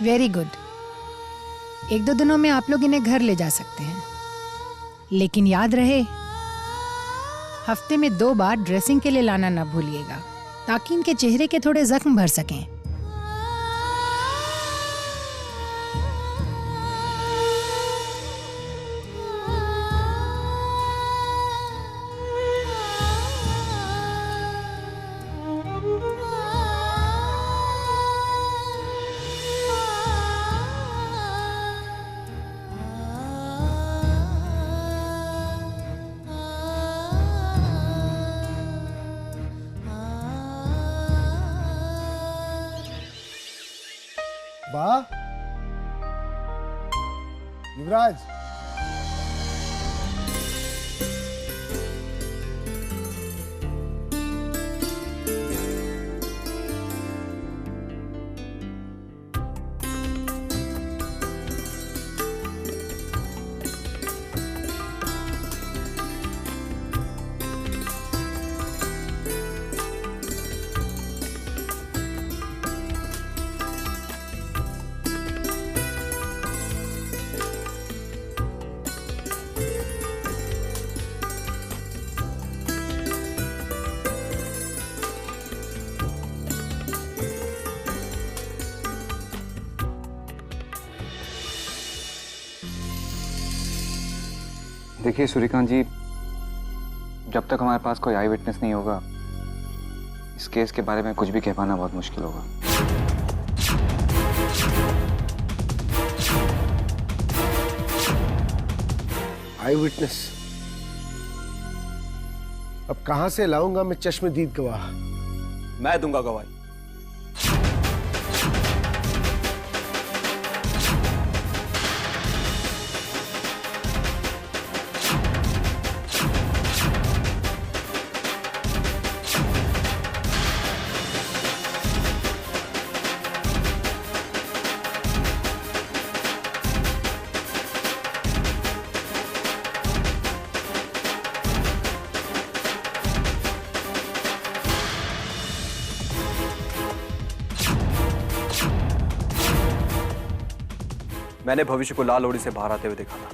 Very good. एक दो दिनों में आप लोग इन्हें घर ले जा सकते हैं, लेकिन याद रहे हफ्ते में 2 बार ड्रेसिंग के लिए लाना ना भूलिएगा, ताकि इनके चेहरे के थोड़े जख्म भर सकें। वाह युवराज, देखिए सूर्यकांत जी, जब तक हमारे पास कोई आई विटनेस नहीं होगा, इस केस के बारे में कुछ भी कह पाना बहुत मुश्किल होगा। आई विटनेस? अब कहां से लाऊंगा मैं चश्मदीद गवाह? मैं दूंगा गवाही। मैंने भविष्य को लाल लोड़ी से बाहर आते हुए देखा था।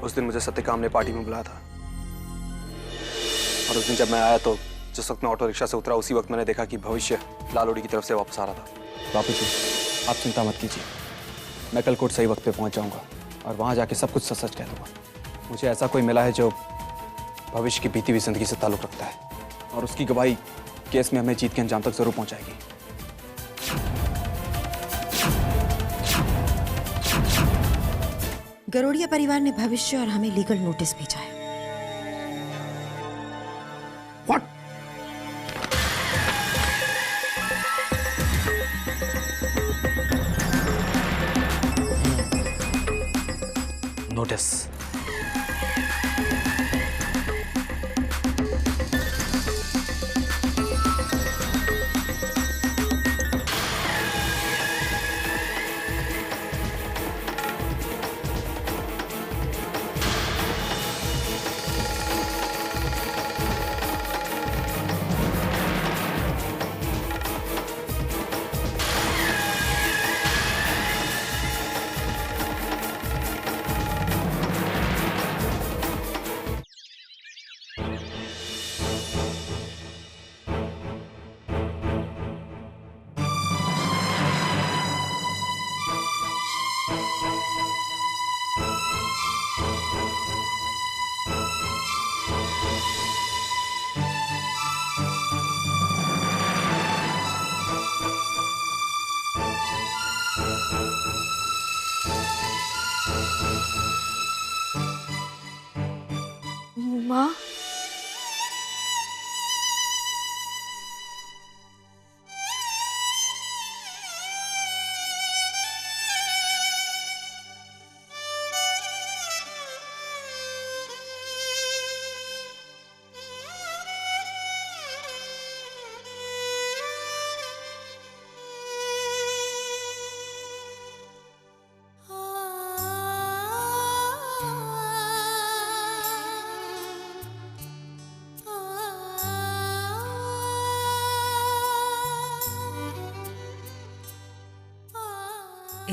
उस दिन मुझे सत्यकाम ने पार्टी में बुलाया था, और उस दिन जब मैं आया तो जिस वक्त मैं ऑटो रिक्शा से उतरा, उसी वक्त मैंने देखा कि भविष्य लाल लोड़ी की तरफ से वापस आ रहा था। बापू जी, आप चिंता मत कीजिए, मैं कल कोर्ट सही वक्त पे पहुंच जाऊंगा और वहां जाके सब कुछ सच सच कह दूंगा। मुझे ऐसा कोई मिला है जो भविष्य की बीती हुई जिंदगी से ताल्लुक रखता है, और उसकी गवाही केस में हमें जीत के अंजाम तक जरूर पहुंचाएगी। गरोड़िया परिवार ने भविष्य और हमें लीगल नोटिस भेजा है। व्हाट? नोटिस?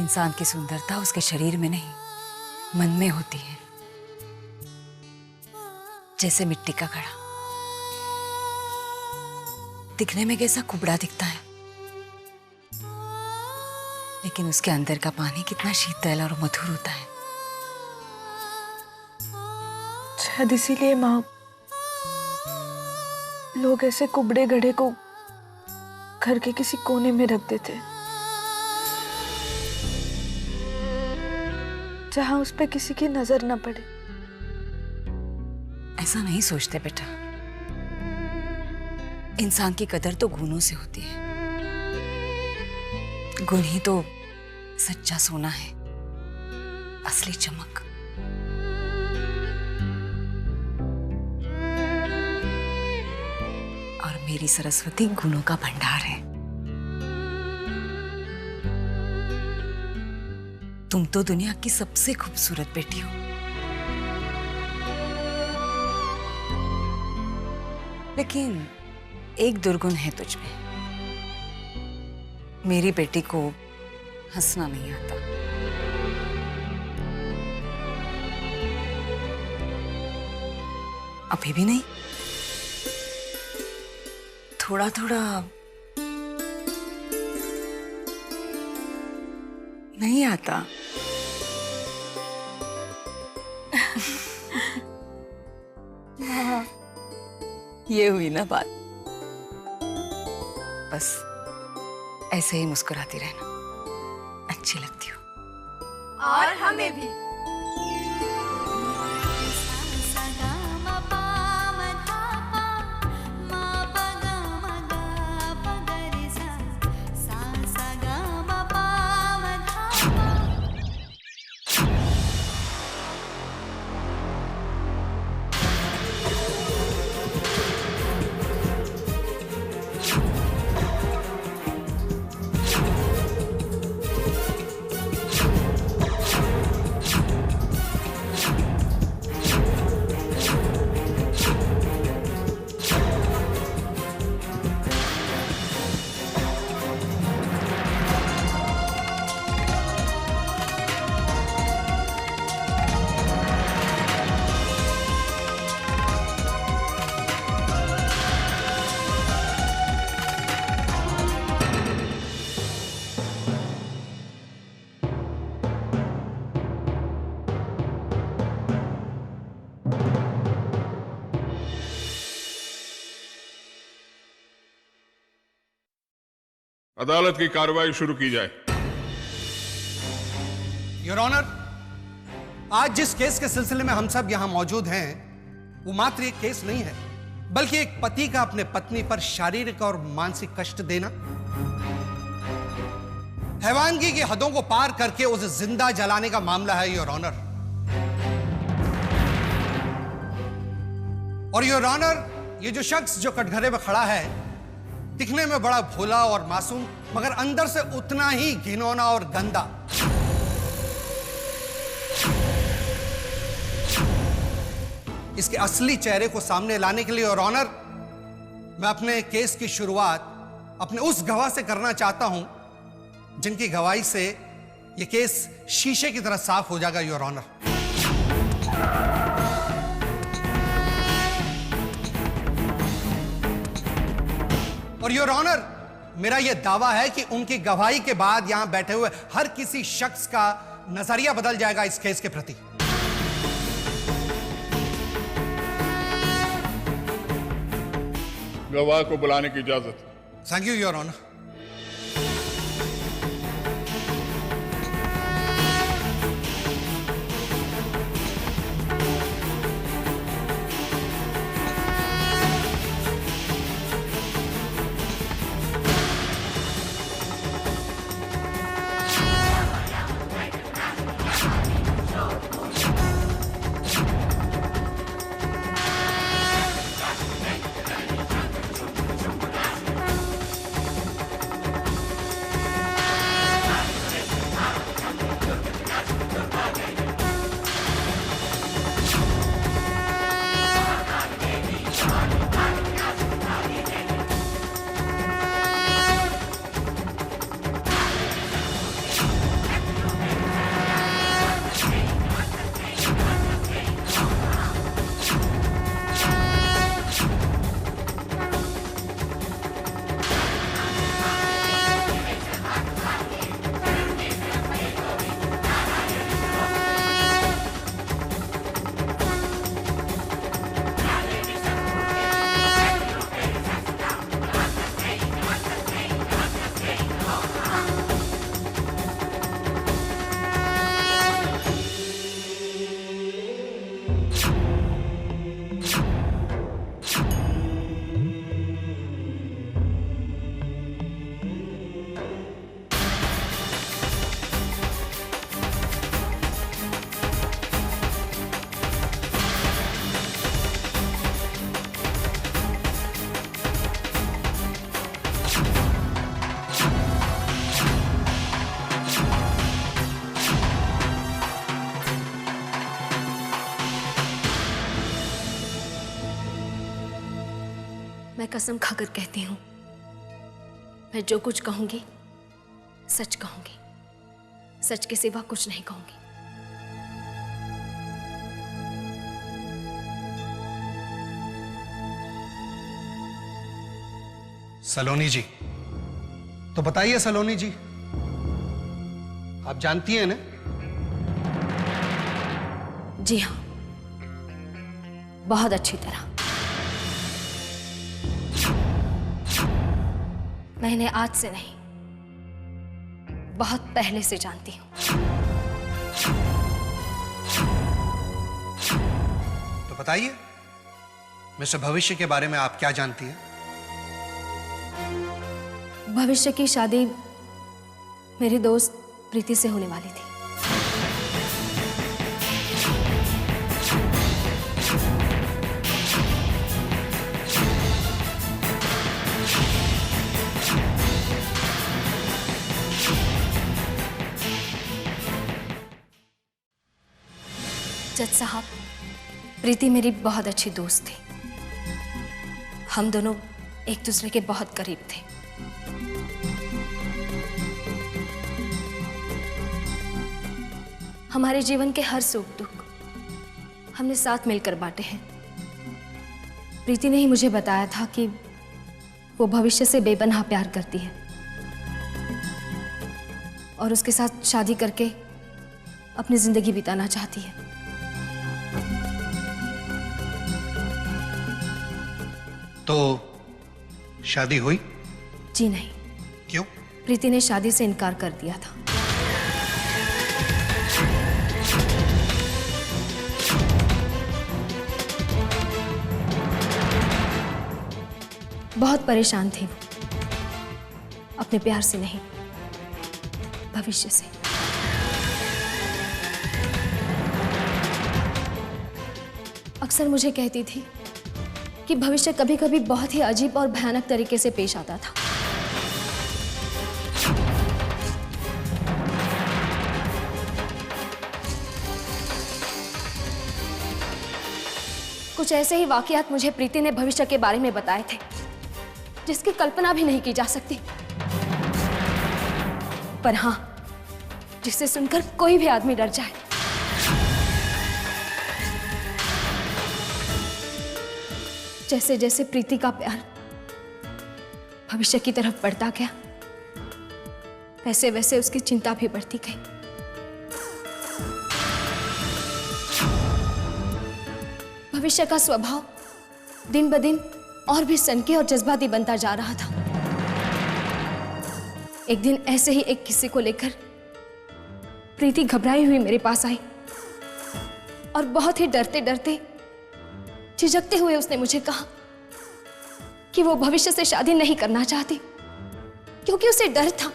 इंसान की सुंदरता उसके शरीर में नहीं, मन में होती है। जैसे मिट्टी का घड़ा दिखने में कैसा कुबड़ा दिखता है, लेकिन उसके अंदर का पानी कितना शीतल और मधुर होता है। शायद इसीलिए माँ लोग ऐसे कुबड़े घड़े को घर के किसी कोने में रख देते, जहां उस पे किसी की नजर न पड़े। ऐसा नहीं सोचते बेटा, इंसान की कदर तो गुणों से होती है। गुण ही तो सच्चा सोना है, असली चमक। और मेरी सरस्वती गुणों का भंडार है। तुम तो दुनिया की सबसे खूबसूरत बेटी हो, लेकिन एक दुर्गुण है तुझ में। मेरी बेटी को हंसना नहीं आता। अभी भी नहीं, थोड़ा थोड़ा नहीं आता। ये हुई ना बात। बस ऐसे ही मुस्कुराती रहना, अच्छी लगती हो। और हमें भी। अदालत की कार्रवाई शुरू की जाए। योर ऑनर, आज जिस केस के सिलसिले में हम सब यहां मौजूद हैं, वो मात्र एक केस नहीं है, बल्कि एक पति का अपने पत्नी पर शारीरिक और मानसिक कष्ट देना, हैवानगी की हदों को पार करके उसे जिंदा जलाने का मामला है योर ऑनर। और योर ऑनर, ये जो शख्स जो कटघरे में खड़ा है, दिखने में बड़ा भोला और मासूम, मगर अंदर से उतना ही घिनौना और गंदा। इसके असली चेहरे को सामने लाने के लिए योर ऑनर, मैं अपने केस की शुरुआत अपने उस गवाह से करना चाहता हूं जिनकी गवाही से यह केस शीशे की तरह साफ हो जाएगा योर ऑनर। और योर ऑनर, मेरा यह दावा है कि उनकी गवाही के बाद यहां बैठे हुए हर किसी शख्स का नजरिया बदल जाएगा इस केस के प्रति। गवाह को बुलाने की इजाजत। Thank you your honour. मैं कसम खाकर कहती हूँ, मैं जो कुछ कहूंगी सच कहूंगी, सच के सिवा कुछ नहीं कहूंगी। सलोनी जी, तो बताइए सलोनी जी, आप जानती हैं ना? जी हाँ, बहुत अच्छी तरह। मैं इन्हें आज से नहीं, बहुत पहले से जानती हूँ। तो बताइए, मिस्टर भविष्य के बारे में आप क्या जानती हैं? भविष्य की शादी मेरी दोस्त प्रीति से होने वाली थी। जज साहब, प्रीति मेरी बहुत अच्छी दोस्त थी। हम दोनों एक दूसरे के बहुत करीब थे। हमारे जीवन के हर सुख दुख हमने साथ मिलकर बांटे हैं। प्रीति ने ही मुझे बताया था कि वो भविष्य से बेपनाह प्यार करती है और उसके साथ शादी करके अपनी जिंदगी बिताना चाहती है। तो शादी हुई? जी नहीं। क्यों? प्रीति ने शादी से इनकार कर दिया था। बहुत परेशान थी वो, अपने प्यार से नहीं, भविष्य से। अक्सर मुझे कहती थी कि भविष्य कभी कभी बहुत ही अजीब और भयानक तरीके से पेश आता था। कुछ ऐसे ही वाकयात मुझे प्रीति ने भविष्य के बारे में बताए थे जिसकी कल्पना भी नहीं की जा सकती, पर हां, जिसे सुनकर कोई भी आदमी डर जाए। जैसे जैसे प्रीति का प्यार भविष्य की तरफ बढ़ता गया, वैसे वैसे उसकी चिंता भी बढ़ती गई। भविष्य का स्वभाव दिन ब दिन और भी सनकी और जज्बाती बनता जा रहा था। एक दिन ऐसे ही एक किस्से को लेकर प्रीति घबराई हुई मेरे पास आई और बहुत ही डरते डरते, झिझकते हुए उसने मुझे कहा कि वो भविष्य से शादी नहीं करना चाहती, क्योंकि उसे डर था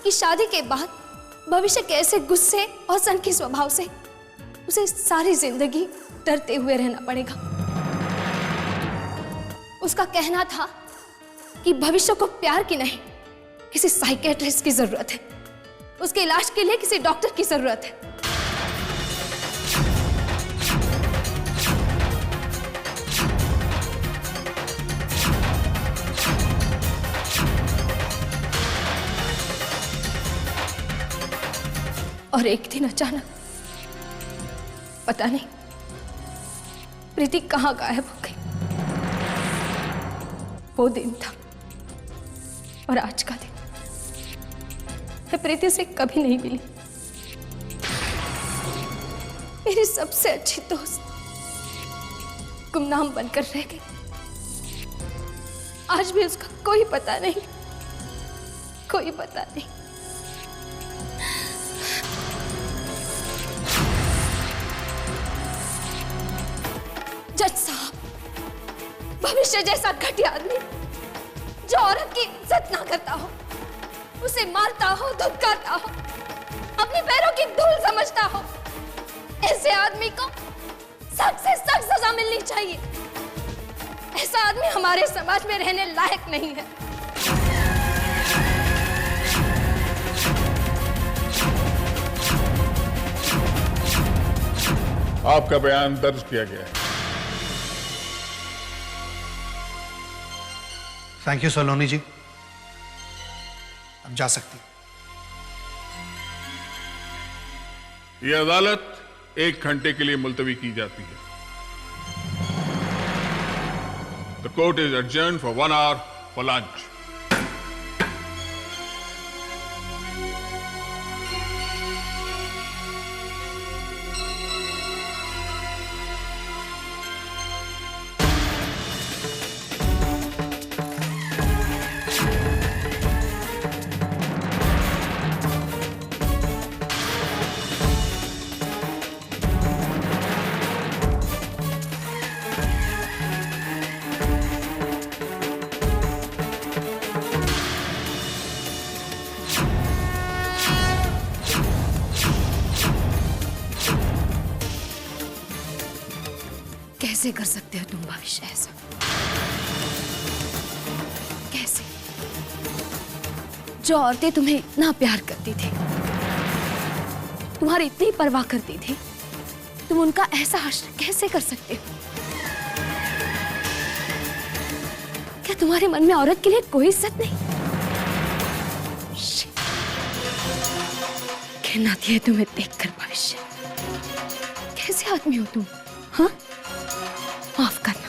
कि शादी के बाद भविष्य के ऐसे गुस्से और सनकी स्वभाव से उसे सारी जिंदगी डरते हुए रहना पड़ेगा। उसका कहना था कि भविष्य को प्यार की नहीं, किसी साइकियाट्रिस्ट की जरूरत है। उसके इलाज के लिए किसी डॉक्टर की जरूरत है। और एक दिन अचानक, पता नहीं प्रीति कहाँ गायब हो गई। वो दिन था और आज का दिन। मैं प्रीति से कभी नहीं मिली। मेरी सबसे अच्छी दोस्त गुमनाम बनकर रह गई। आज भी उसका कोई पता नहीं, कोई पता नहीं। जज साहब, भविष्य जैसा घटिया आदमी जो औरत की इज्जत ना करता हो, उसे मारता हो, धुतकारता हो, अपने पैरों की धूल समझता हो, ऐसे आदमी को सख्त से सख्त सजा मिलनी चाहिए। ऐसा आदमी हमारे समाज में रहने लायक नहीं है। आपका बयान दर्ज किया गया है। थैंक यू सलोनी जी, अब जा सकती। ये अदालत 1 घंटे के लिए मुलतवी की जाती है। The court is adjourned for 1 hour for lunch. कैसे कर सकते हो तुम भविष्य ऐसा? कैसे? जो औरतें तुम्हें इतना प्यार करती थी, तुम्हारी इतनी परवाह करती थी, तुम उनका ऐसा हश्र कैसे कर सकते हो? क्या तुम्हारे मन में औरत के लिए कोई इज्जत नहीं? घृणा आती है तुम्हें देखकर भविष्य। कैसे आदमी हो तुम? हाँ, माफ करना,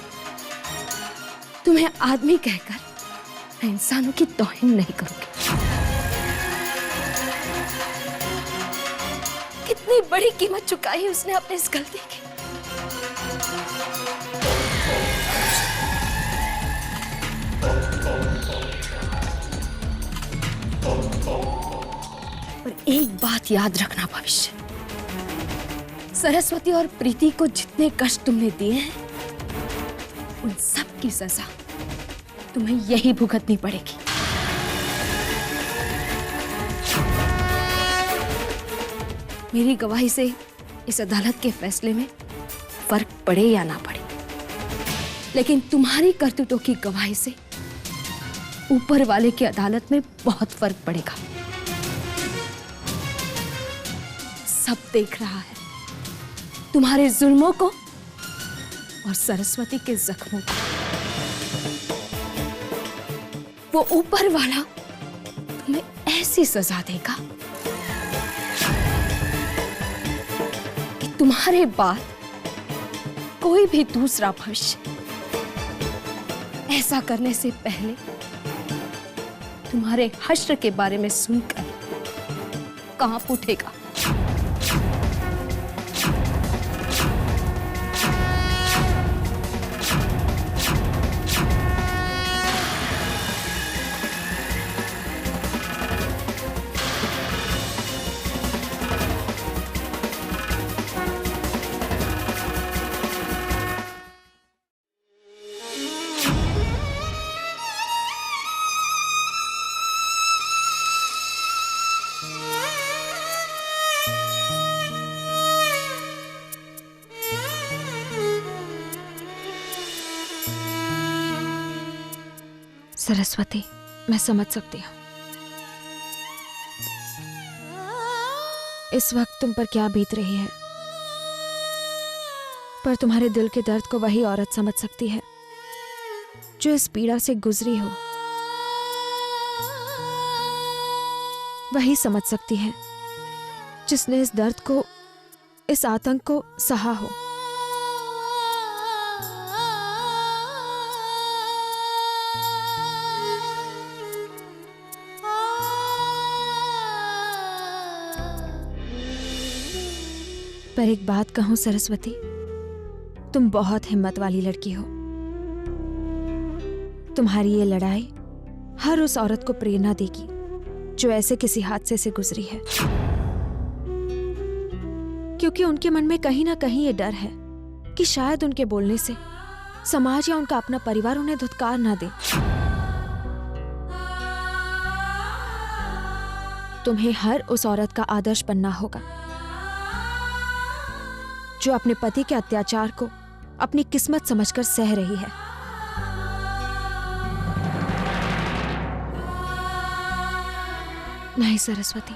तुम्हें आदमी कहकर मैं इंसानों की तौहीन नहीं करूंगी। कितनी बड़ी कीमत चुकाई उसने अपने इस गलती की। पर एक बात याद रखना भविष्य, सरस्वती और प्रीति को जितने कष्ट तुमने दिए हैं, उन सब की सजा तुम्हें यही भुगतनी पड़ेगी। मेरी गवाही से इस अदालत के फैसले में फर्क पड़े या ना पड़े, लेकिन तुम्हारी करतूतों की गवाही से ऊपर वाले की अदालत में बहुत फर्क पड़ेगा। सब देख रहा है तुम्हारे जुल्मों को और सरस्वती के जख्मों को। वो ऊपर वाला तुम्हें ऐसी सजा देगा कि तुम्हारे बाद कोई भी दूसरा भविष्य ऐसा करने से पहले तुम्हारे हश्र के बारे में सुनकर कांप उठेगा। सरस्वती, मैं समझ सकती हूँ इस वक्त तुम पर क्या बीत रही है, पर तुम्हारे दिल के दर्द को वही औरत समझ सकती है जो इस पीड़ा से गुजरी हो। वही समझ सकती है जिसने इस दर्द को, इस आतंक को सहा हो। पर एक बात कहूं सरस्वती, तुम बहुत हिम्मत वाली लड़की हो। तुम्हारी ये लड़ाई हर उस औरत को प्रेरणा देगी जो ऐसे किसी हादसे से गुजरी है, क्योंकि उनके मन में कहीं ना कहीं ये डर है कि शायद उनके बोलने से समाज या उनका अपना परिवार उन्हें धुतकार ना दे। तुम्हें हर उस औरत का आदर्श बनना होगा जो अपने पति के अत्याचार को अपनी किस्मत समझकर सह रही है। नहीं सरस्वती,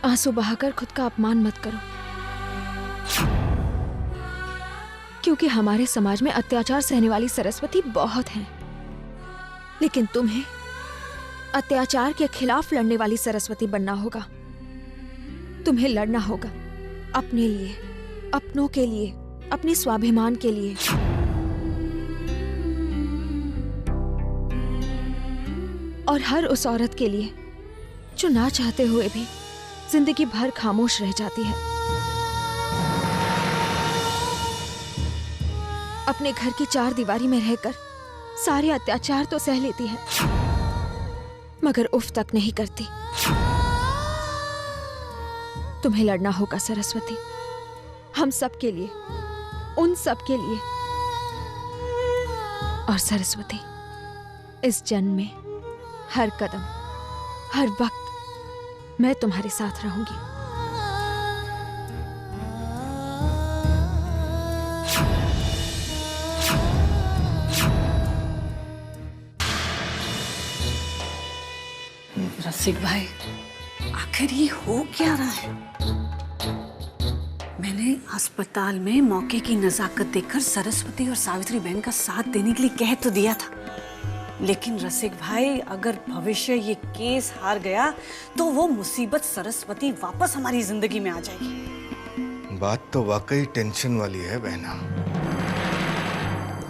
आंसू बहाकर खुद का अपमान मत करो, क्योंकि हमारे समाज में अत्याचार सहने वाली सरस्वती बहुत हैं। लेकिन तुम्हें अत्याचार के खिलाफ लड़ने वाली सरस्वती बनना होगा। तुम्हें लड़ना होगा अपने लिए, अपनों के लिए, अपने स्वाभिमान के लिए। और हर उस औरत के लिए जो ना चाहते हुए भी जिंदगी भर खामोश रह जाती है। अपने घर की चार दीवारी में रहकर सारे अत्याचार तो सह लेती है, मगर उफ तक नहीं करती। तुम्हें लड़ना होगा सरस्वती, हम सब के लिए, उन सब के लिए। और सरस्वती, इस जन्म में हर कदम, हर वक्त मैं तुम्हारे साथ रहूंगी। रसिक भाई, आखिर ये हो क्या रहा है? मैंने अस्पताल में मौके की नजाकत देखकर सरस्वती और सावित्री बहन का साथ देने के लिए कह तो दिया था, लेकिन रसिक भाई, अगर भविष्य ये केस हार गया तो वो मुसीबत सरस्वती वापस हमारी जिंदगी में आ जाएगी। बात तो वाकई टेंशन वाली है बहना।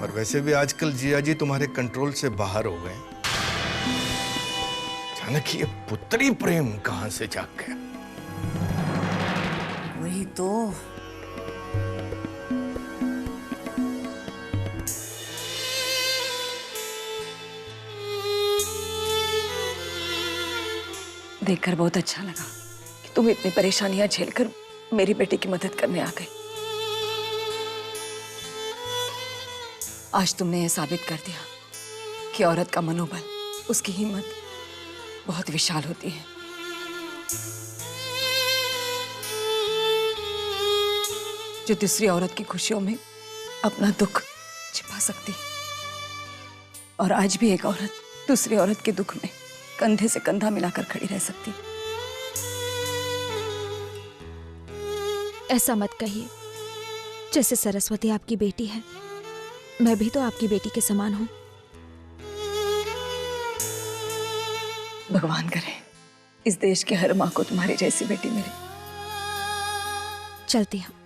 और वैसे भी आजकल जिया जी तुम्हारे कंट्रोल से बाहर हो गए। अचानक ये पुत्री प्रेम कहां से जाग गया? वही तो। देखकर बहुत अच्छा लगा कि तुम इतनी परेशानियां झेलकर मेरी बेटी की मदद करने आ गई। आज तुमने यह साबित कर दिया कि औरत का मनोबल, उसकी हिम्मत बहुत विशाल होती है। जो दूसरी औरत की खुशियों में अपना दुख छिपा सकती है, और आज भी एक औरत दूसरी औरत के दुख में कंधे से कंधा मिलाकर खड़ी रह सकती। ऐसा मत कहिए। जैसे सरस्वती आपकी बेटी है, मैं भी तो आपकी बेटी के समान हूं। भगवान करे इस देश के हर माँ को तुम्हारी जैसी बेटी मिले। चलती हूं।